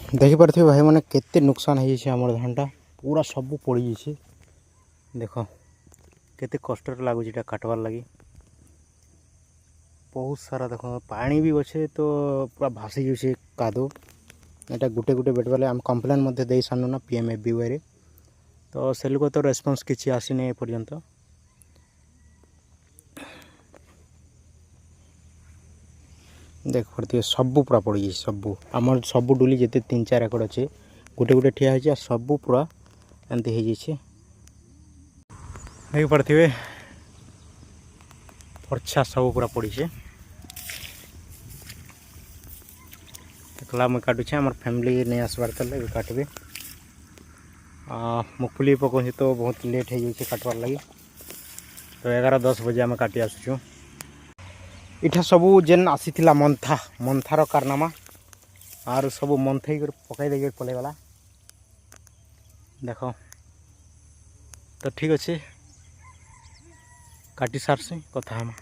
देखिपे भाई मैंने केते नुकसान हो आम धानटा पूरा सब पड़ जाइए। देख केते कष्ट लगुच काटवार लगी बहुत सारा देख पानी भी अच्छे तो पूरा भासी जाए कादो यहाँ गोटे गोटे बेट बेले आम कम्प्लेन दे सारू ना PMFBY रे तो से लोग तो रेस्पॉन्स किसी आसीनी एपर्यंत। देख पड़े सब पूरा पड़ जाए सब आम सब डुली जिते 3-4 एकड़ अच्छे गोटे गोटे ठिया हो सब पूरा एमती हो जाए। देख पड़े पर्छा सब पूरा पड़ी से एकला मुझे काटुचे आम फैमिली नहीं आसबार तले काटबे मुगफली पकाऊँ तो बहुत लेट हो जाए काटवार लगी तो 11-10 बजे आम काटी आसुचु। इटा सबू जेन आसीथिला मंथार कारनामा आर सब मंथई पकई दे पलैगला देख तो ठीक अच्छे काटी सारसी कथा हम।